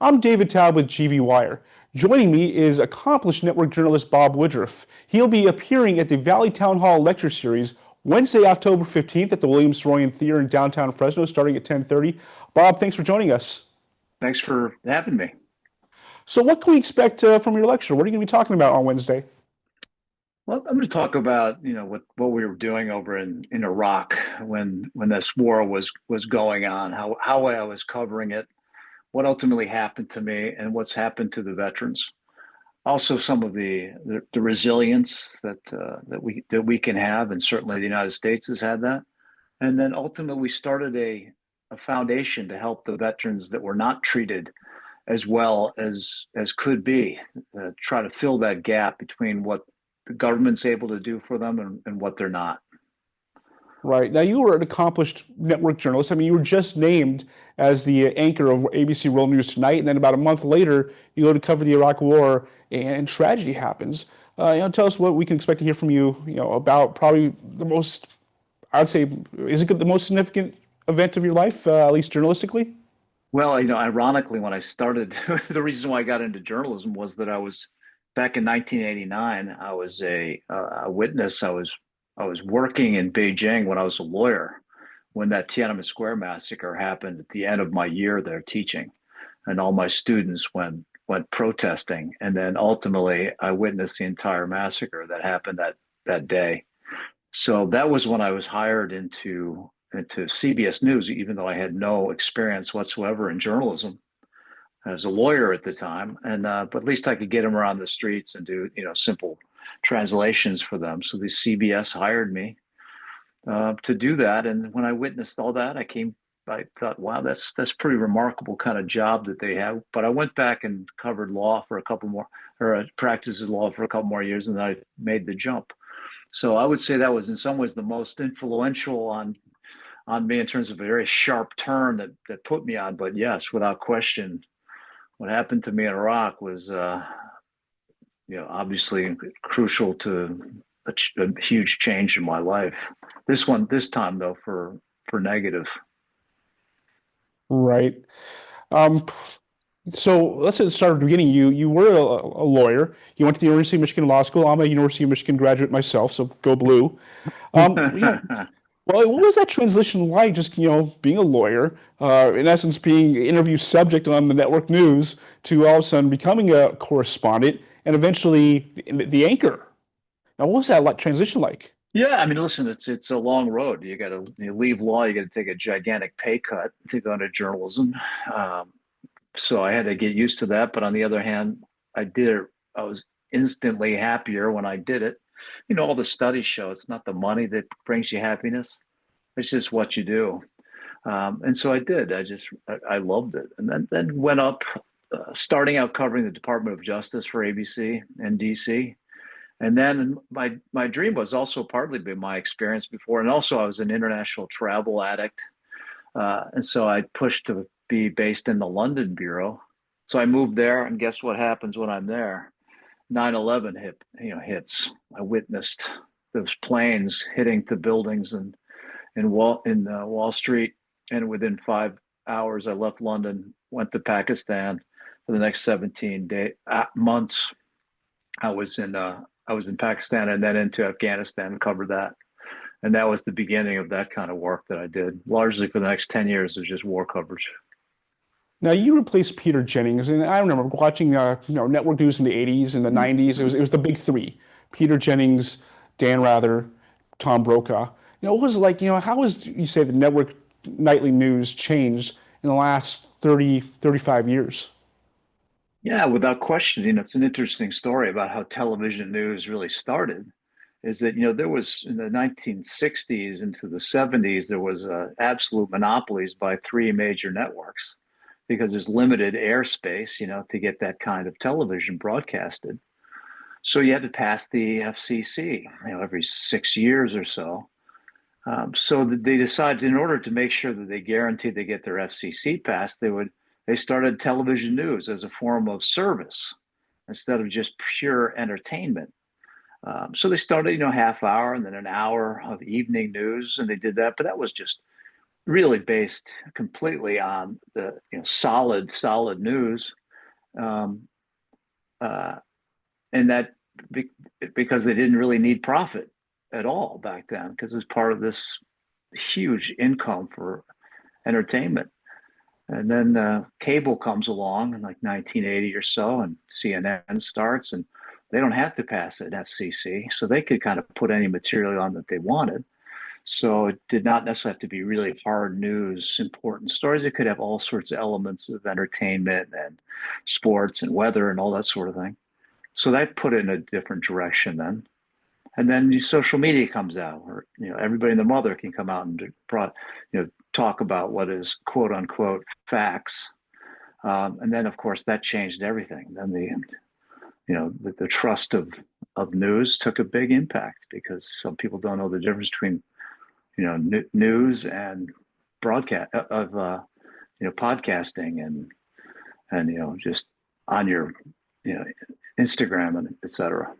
I'm David Taub with GV Wire. Joining me is accomplished network journalist Bob Woodruff. He'll be appearing at the Valley Town Hall Lecture Series Wednesday, October 15th at the William Saroyan Theater in downtown Fresno, starting at 10:30. Bob, thanks for joining us. Thanks for having me. So what can we expect from your lecture? What are you going to be talking about on Wednesday? Well, I'm going to talk about what we were doing over in Iraq when this war was going on, how I was covering it, what ultimately happened to me, and what's happened to the veterans. Also, some of the resilience that we can have, and certainly the United States has had that. And then ultimately, we started a foundation to help the veterans that were not treated as well as could be, try to fill that gap between what the government's able to do for them and what they're not. Right. Now, you were an accomplished network journalist. I mean, you were just named as the anchor of ABC World News Tonight, and then about a month later, you go to cover the Iraq War, and tragedy happens. Tell us what we can expect to hear from you, about probably the most, I would say, is it the most significant event of your life, at least journalistically? Well, ironically, when I started, the reason why I got into journalism was that I was back in 1989. I was a witness. I was working in Beijing when I was a lawyer when that Tiananmen Square massacre happened at the end of my year there teaching, and all my students went protesting, and then ultimately I witnessed the entire massacre that happened that day. So that was when I was hired into CBS News, even though I had no experience whatsoever in journalism as a lawyer at the time. And but at least I could get them around the streets and do simple translations for them. So the CBS hired me to do that. And when I witnessed all that, I thought, wow, that's pretty remarkable kind of job that they have. But I went back and covered law for a couple more, or practiced law for a couple more years, and then I made the jump. So I would say that was in some ways the most influential on me in terms of a very sharp turn that put me on. But yes, without question, what happened to me in Iraq was, obviously crucial to a huge change in my life. This time though, for negative. Right. Um, so let's start at the beginning. You were a lawyer. You went to the University of Michigan Law School. I'm a University of Michigan graduate myself, so go blue. Um, you know, well, what was that transition like? Just being a lawyer, in essence, being interview subject on the network news, to all of a sudden becoming a correspondent and eventually the anchor. Now, what was that like transition like? Yeah, I mean, listen, it's a long road. You leave law, you got to take a gigantic pay cut to go into journalism. Um, so I had to get used to that. But on the other hand, I did it. I was instantly happier when I did it. All the studies show it's not the money that brings you happiness. It's just what you do. And so I did. I loved it. And then went up, starting out covering the Department of Justice for ABC and DC. And then my dream was also partly been my experience before, and also I was an international travel addict, and so I pushed to be based in the London bureau. So I moved there, and guess what happens when I'm there? 9/11 hits. I witnessed those planes hitting the buildings in Wall Street, and within 5 hours, I left London, went to Pakistan for the next 17 months. I was in Pakistan and then into Afghanistan and covered that. And that was the beginning of that kind of work that I did. Largely for the next 10 years, it was just war coverage. Now, you replaced Peter Jennings, and I remember watching network news in the 80s and the 90s. It was the big three: Peter Jennings, Dan Rather, Tom Brokaw. What was it like? How has you say the network nightly news changed in the last 35 years? Yeah, without question, it's an interesting story about how television news really started. Is that, there was in the 1960s into the 70s, there was absolute monopolies by three major networks because there's limited airspace, to get that kind of television broadcasted. So you had to pass the FCC, every 6 years or so. So they decided, in order to make sure that they guaranteed they get their FCC passed, they started television news as a form of service instead of just pure entertainment. So they started, half hour and then an hour of evening news, and they did that. But that was just really based completely on the solid news, um, uh, and that be, because they didn't really need profit at all back then because it was part of this huge income for entertainment. And then cable comes along in like 1980 or so, and CNN starts, and they don't have to pass an FCC, so they could kind of put any material on that they wanted. So it did not necessarily have to be really hard news, important stories. It could have all sorts of elements of entertainment and sports and weather and all that sort of thing. So that put it in a different direction then. And then social media comes out, or everybody and their mother can come out and talk about what is quote unquote facts. And then of course that changed everything. Then the trust of news took a big impact because some people don't know the difference between news and broadcast of podcasting and just on your you know Instagram and etc.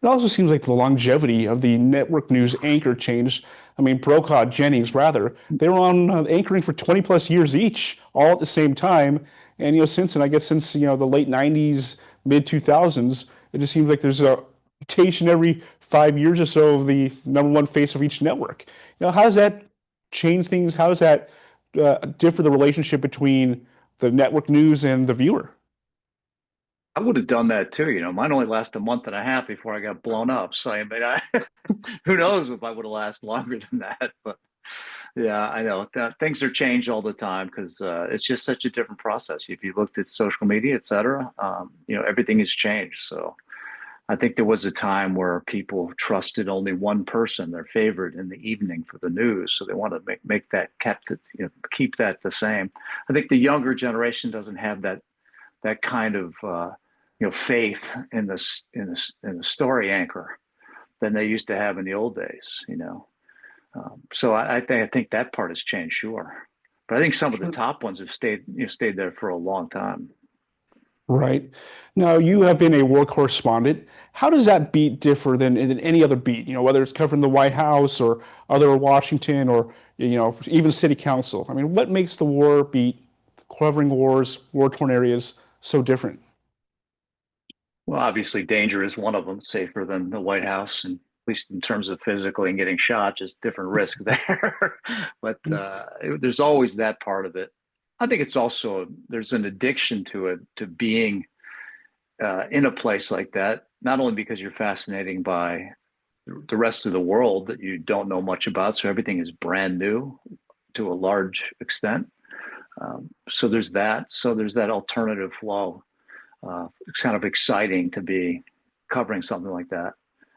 It also seems like the longevity of the network news anchor changed. I mean, Brokaw, Jennings, rather, they were on anchoring for 20 plus years each, all at the same time. And, since, and I guess since, the late 90s, mid 2000s, it just seems like there's a rotation every 5 years or so of the number one face of each network. How does that change things? How does that differ the relationship between the network news and the viewer? I would have done that too. Mine only lasted a month and a half before I got blown up. So I mean, who knows if I would have lasted longer than that? But yeah, I know that things are changed all the time because it's just such a different process. If you looked at social media, et cetera, everything has changed. So I think there was a time where people trusted only one person, their favorite, in the evening for the news. So they want to make that kept it, keep that the same. I think the younger generation doesn't have that kind of faith in the story anchor than they used to have in the old days. So I think that part has changed, sure. But I think some of the Sure. top ones have stayed there for a long time. Right. Now, you have been a war correspondent. How does that beat differ than any other beat? Whether it's covering the White House or other Washington or, even city council. I mean, what makes the war beat, covering wars, war-torn areas so different? Well, obviously, danger is one of them, safer than the White House, and at least in terms of physically and getting shot, just different risk there. But there's always that part of it. I think it's also there's an addiction to it, to being in a place like that, not only because you're fascinating by the rest of the world that you don't know much about, so everything is brand new to a large extent. So there's that. So there's that alternative flow. It's kind of exciting to be covering something like that.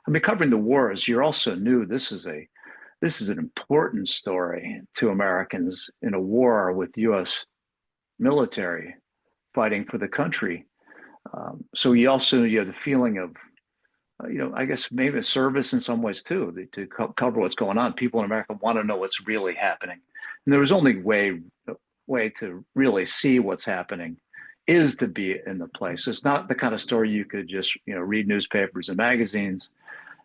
I mean, covering the wars, you're also new. This is an important story to Americans in a war with U.S. military fighting for the country. So you have the feeling of, I guess maybe a service in some ways too, to cover what's going on. People in America want to know what's really happening, and there was only way to really see what's happening is to be in the place. It's not the kind of story you could just read newspapers and magazines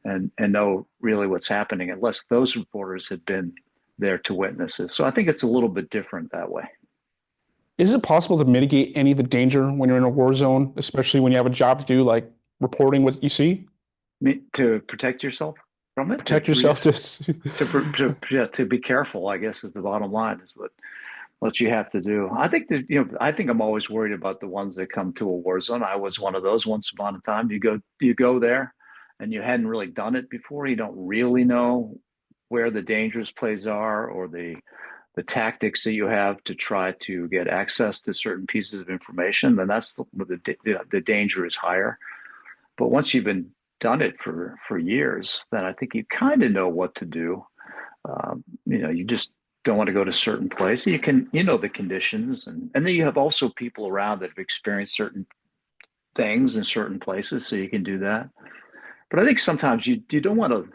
and know really what's happening unless those reporters had been there to witness it. So I think it's a little bit different that way. Is it possible to mitigate any of the danger when you're in a war zone, especially when you have a job to do, like reporting what you see? To protect yourself from it, Protect yourself to. to be careful, I guess, is the bottom line. Is what you have to do. I think that I think I'm always worried about the ones that come to a war zone. I was one of those once upon a time. You go there, and you hadn't really done it before. You don't really know where the dangerous places are or the tactics that you have to try to get access to certain pieces of information. Then that's the danger is higher. But once you've been done it for years, then I think you kind of know what to do. You just don't want to go to certain places. You can, the conditions, and then you have also people around that have experienced certain things in certain places, so you can do that. But I think sometimes you don't want to.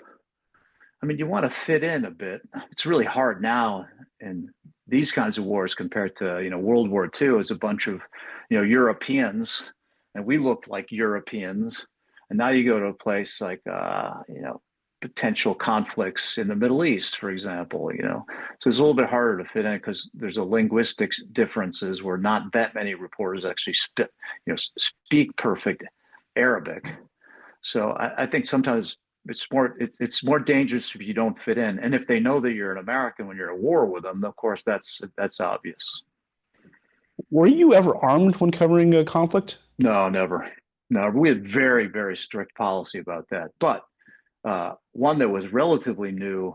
I mean, you want to fit in a bit. It's really hard now in these kinds of wars compared to World War II as a bunch of Europeans, and we looked like Europeans. And now you go to a place like potential conflicts in the Middle East, for example, So it's a little bit harder to fit in because there's a linguistics differences where not that many reporters actually speak perfect Arabic. So I think sometimes it's more dangerous if you don't fit in. And if they know that you're an American when you're at war with them, of course that's obvious. Were you ever armed when covering a conflict? No, never. No, we had very, very strict policy about that. But one that was relatively new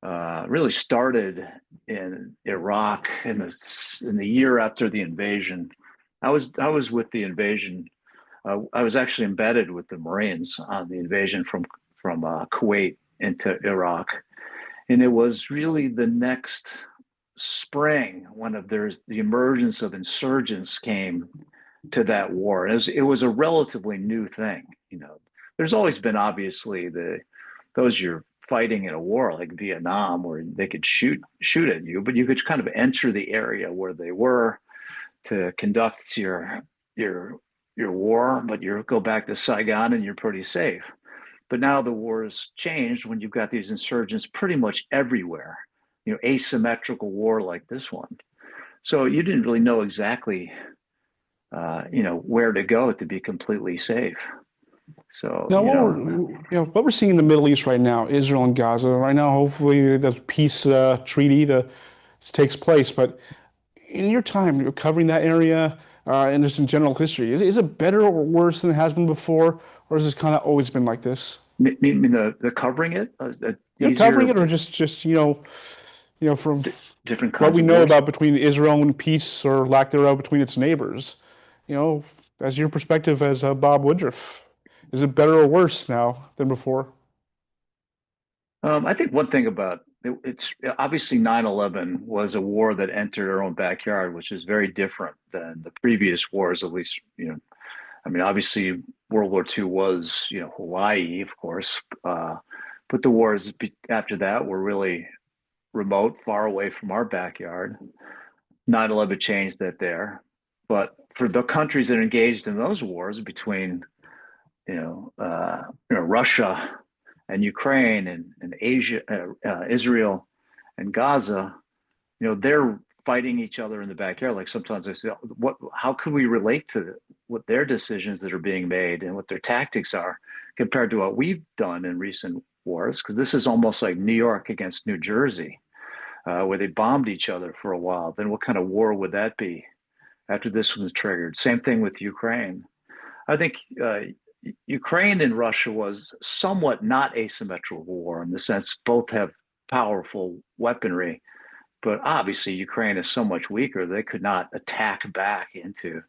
really started in Iraq in the year after the invasion. I was with the invasion. I was actually embedded with the Marines on the invasion from Kuwait into Iraq, and it was really the next spring when there's the emergence of insurgents came to that war. It was a relatively new thing. There's always been obviously those you're fighting in a war like Vietnam where they could shoot at you, but you could kind of enter the area where they were to conduct your your war, but you go back to Saigon and you're pretty safe. But now the war has changed when you've got these insurgents pretty much everywhere, asymmetrical war like this one. So you didn't really know exactly, where to go to be completely safe. So, Now, what we're seeing in the Middle East right now, Israel and Gaza, right now, hopefully the peace treaty takes place. But in your time, you're covering that area and just in general history, is it better or worse than it has been before, or has this kind of always been like this? mean the covering it Covering easier, it, or just from different what kinds we of know wars. about between Israel and peace or lack thereof between its neighbors, you know, as your perspective as Bob Woodruff, is it better or worse now than before? I think one thing about it's obviously 9/11 was a war that entered our own backyard, which is very different than the previous wars, at least, I mean, obviously World War II was, Hawaii, of course, but the wars after that were really remote, far away from our backyard. 9/11 changed that there. But for the countries that engaged in those wars between Russia and Ukraine and Asia, Israel and Gaza, they're fighting each other in the backyard. Like sometimes I say, how can we relate to what their decisions that are being made and what their tactics are compared to what we've done in recent wars? Because this is almost like New York against New Jersey, where they bombed each other for a while. Then what kind of war would that be after this was triggered? Same thing with Ukraine. I think Ukraine and Russia was somewhat not asymmetrical war in the sense both have powerful weaponry, but obviously Ukraine is so much weaker they could not attack back into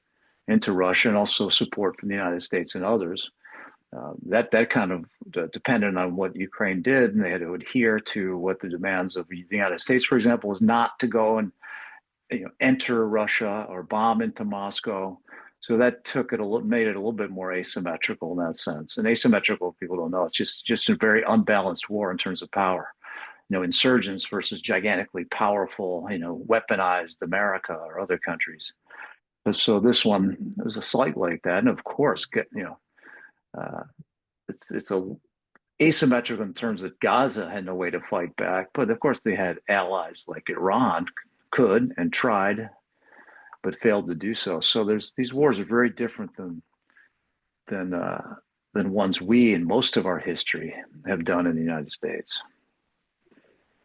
Russia, and also support from the United States and others. That kind of depended on what Ukraine did, and they had to adhere to what the demands of the United States, for example, was not to go and enter Russia or bomb into Moscow. So that made it a little bit more asymmetrical in that sense. And asymmetrical, people don't know, it's just a very unbalanced war in terms of power. Insurgents versus gigantically powerful, weaponized America or other countries. So this one was a slight like that, and of course, uh, it's a asymmetrical in terms that Gaza had no way to fight back, but of course they had allies like Iran could and tried, but failed to do so. So these wars are very different than uh, than ones we in most of our history have done in the United States.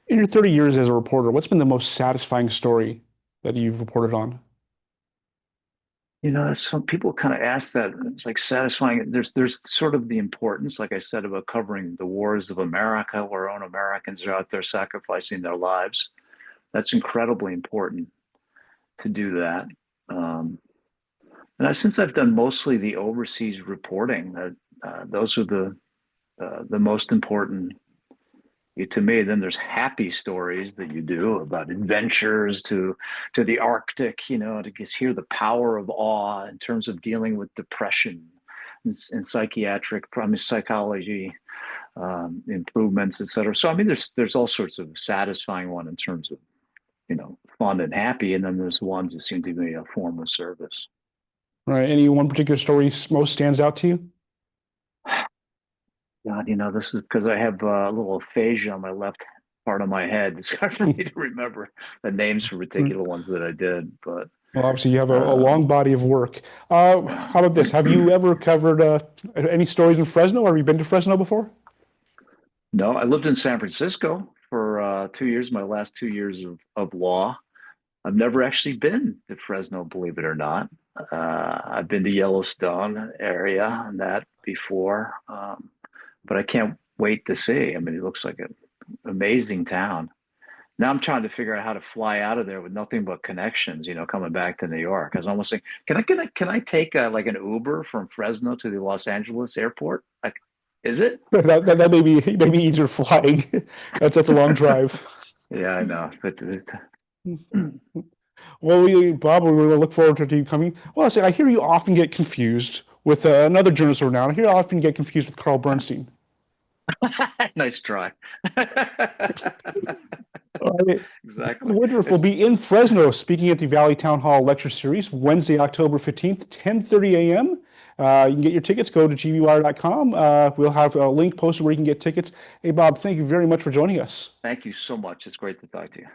In your 30 years as a reporter, what's been the most satisfying story that you've reported on? Some people kind of ask that. It's like satisfying. There's sort of the importance, like I said, about covering the wars of America, where our own Americans are out there sacrificing their lives. That's incredibly important to do that. Since I've done mostly the overseas reporting, those are the most important to me. Then there's happy stories that you do about adventures to the Arctic, to just hear the power of awe in terms of dealing with depression and psychiatric, probably psychology improvements, et cetera. So I mean, there's all sorts of satisfying one in terms of fun and happy, and then there's ones that seem to be a form of service. Right. Any one particular story most stands out to you? God, this is because I have a little aphasia on my left part of my head. It's hard for me to remember the names for particular ones that I did. But Well, obviously, you have a long um, body of work. yeah. How about this? Have you ever covered any stories in Fresno? Or have you been to Fresno before? No, I lived in San Francisco for 2 years, my last 2 years of law. I've never actually been to Fresno, believe it or not. I've been to Yellowstone area and that before, but I can't wait to see. I mean, it looks like an amazing town. Now I'm trying to figure out how to fly out of there with nothing but connections, coming back to New York. I was almost saying, can I take like an Uber from Fresno to the Los Angeles airport? Like, is it? That may be easier flying. That's a long drive. Yeah, I know. But Well, Bob, we really look forward to you coming. Well, I hear you often get confused with another journalist around. I hear you often get confused with Carl Bernstein. nice try. All right. Exactly. Woodruff will It's be in Fresno speaking at the Valley Town Hall Lecture Series Wednesday, October 15th, 10:30 a.m. You can get your tickets. Go to gbwire.com. We'll have a link posted where you can get tickets. Hey, Bob, thank you very much for joining us. Thank you so much. It's great to talk to you.